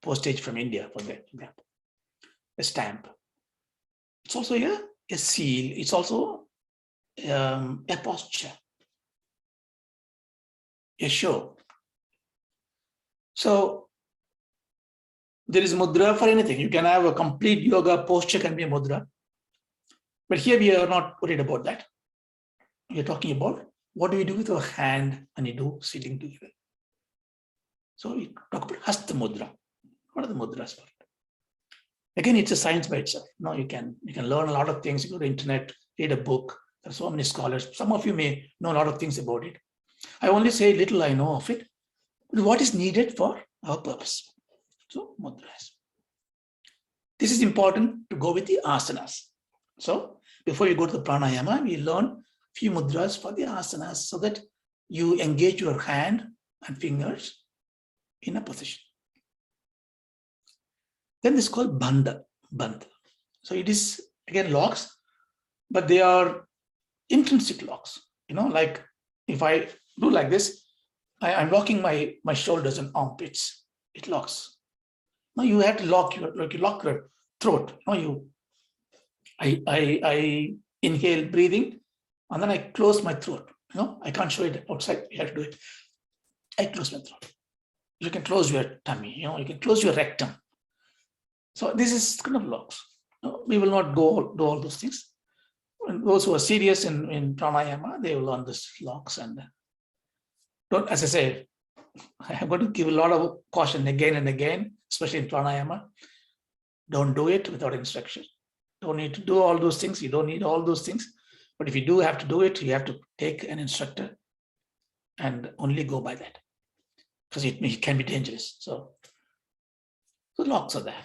postage from India, for example, a stamp. It's also a seal. It's also a posture, a show. So there is mudra for anything. You can have a complete yoga posture, can be a mudra. But here we are not worried about that. We are talking about what do we do with our hand when you do sitting together. So we talk about hasta mudra. What are the mudras for it? Again, it's a science by itself. Now you can learn a lot of things. You go to the internet, read a book. There are so many scholars. Some of you may know a lot of things about it. I only say little I know of it. But what is needed for our purpose? So mudras. This is important to go with the asanas. So before you go to the pranayama, we learn few mudras for the asanas so that you engage your hand and fingers in a position. Then this is called bandha. So it is again locks, but they are intrinsic locks. Like if I do like this, I'm locking my shoulders and armpits. It locks. Now you have to lock your throat. I inhale, breathing, and then I close my throat. I can't show it outside. You have to do it. I close my throat. You can close your tummy. You can close your rectum. So this is kind of locks. We will not do all those things. And those who are serious in pranayama, they will learn this locks. And don't, as I say, I'm going to give a lot of caution again and again, especially in pranayama. Don't do it without instruction. Don't need to do all those things. You don't need all those things. But if you do have to do it, you have to take an instructor and only go by that, because it can be dangerous. So locks are there.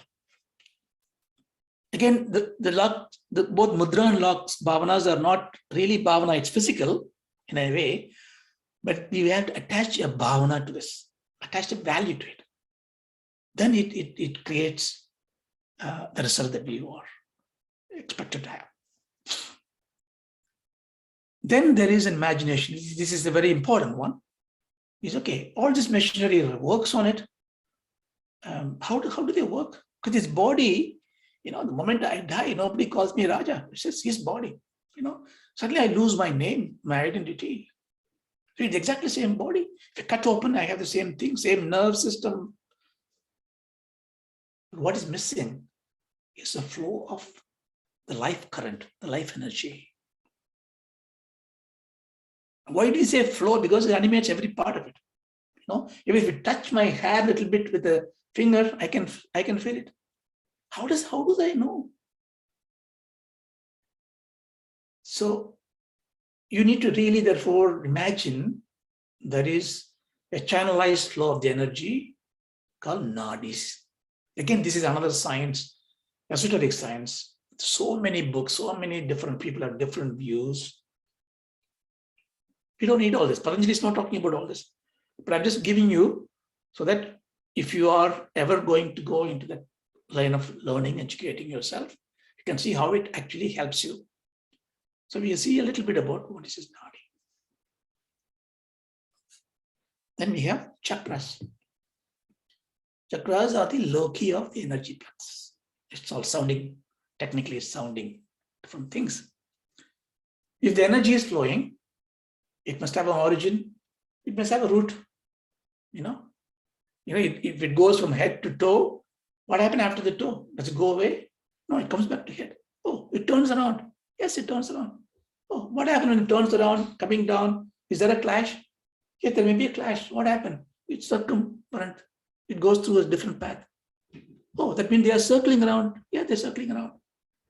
Again, both mudra and locks, bhavanas are not really bhavana. It's physical in a way, but we have to attach a bhavana to this, attach a value to it. Then it creates the result that we are expected to have. Then there is imagination. This is the very important one. Is okay, all this machinery works on it. How do they work? Because this body, the moment I die, nobody calls me Raja. It's just his body. Suddenly I lose my name, my identity. So it's exactly the same body. If I cut open, I have the same thing, same nerve system. What is missing is the flow of the life current, the life energy. Why do you say flow? Because it animates every part of it. Even if you touch my hair a little bit with a finger, I can feel it. How do they know? So you need to really, therefore, imagine there is a channelized flow of the energy called nadis. Again, this is another science, esoteric science. So many books, so many different people have different views. We don't need all this. Patanjali is not talking about all this. But I'm just giving you so that if you are ever going to go into that line of learning, educating yourself, you can see how it actually helps you. So we see a little bit about what is this nadi. Then we have chakras. Chakras are the loci of the energy plexus. It's all sounding, technically it's sounding different things. If the energy is flowing, it must have an origin, it must have a root. If it goes from head to toe, what happened after the toe? Does it go away? No, it comes back to head. Oh, it turns around. Yes, it turns around. Oh, what happened when it turns around, coming down? Is there a clash? Yes, there may be a clash. What happened? It's circumferent. It goes through a different path. Oh, that means they are circling around. Yeah, they're circling around.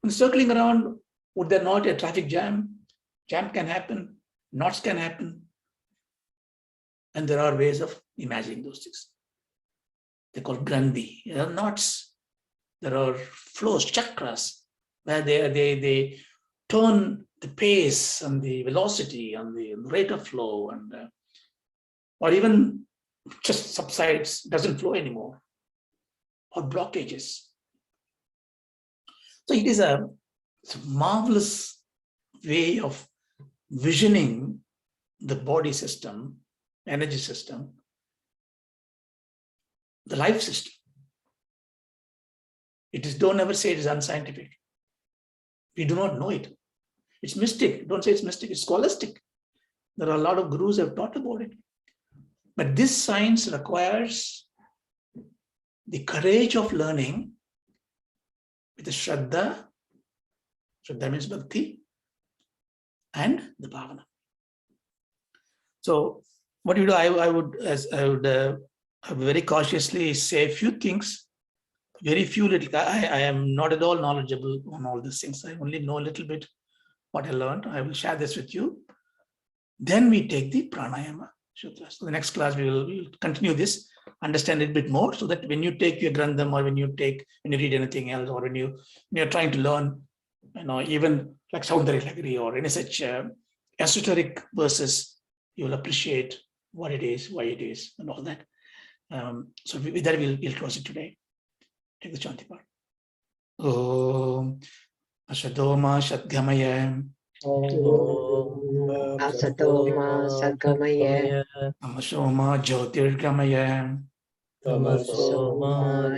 When circling around, would there not a traffic jam? Jam can happen. Knots can happen. And there are ways of imagining those things. They're called grandhi. There are knots. There are flows, chakras, where they turn the pace and the velocity and the rate of flow, and or even just subsides, doesn't flow anymore, or blockages. So it is a marvelous way of visioning the body system, energy system, the life system. Don't ever say it is unscientific. We do not know it. It's mystic. Don't say it's mystic, it's scholastic. There are a lot of gurus who have taught about it. But this science requires the courage of learning with the Shraddha. Shraddha means bhakti, and the bhavana. So what you do, I would very cautiously say a few things, very few little. I am not at all knowledgeable on all these things. I only know a little bit what I learned. I will share this with you. Then we take the pranayama sutra. So the next class we will continue this, understand it a bit more, so that when you take your grantham, or when you read anything else, or when you're trying to learn, even like Saundarya or any such esoteric verses, you will appreciate what it is, why it is, and all that. So with that, we'll close it today. Take the chanti part. Om Ashadoma Shadgamaya. Asatoma Sadgamaya. Tamasoma Jyotirgamaya. Tamasoma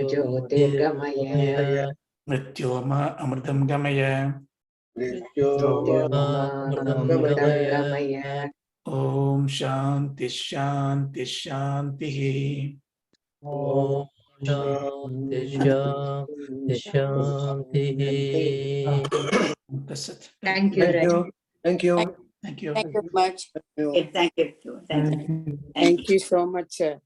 Jyotirgamaya. Mrityoma Amritam Gamaya. Mrityoma Amritangamaya. Om Shanti Shanti Shanti. Om Shanti Shanti. That's it. Thank you, Rajan. Thank you. Thank you. Thank you much. Thank you. Thank you. Thank you so much, sir.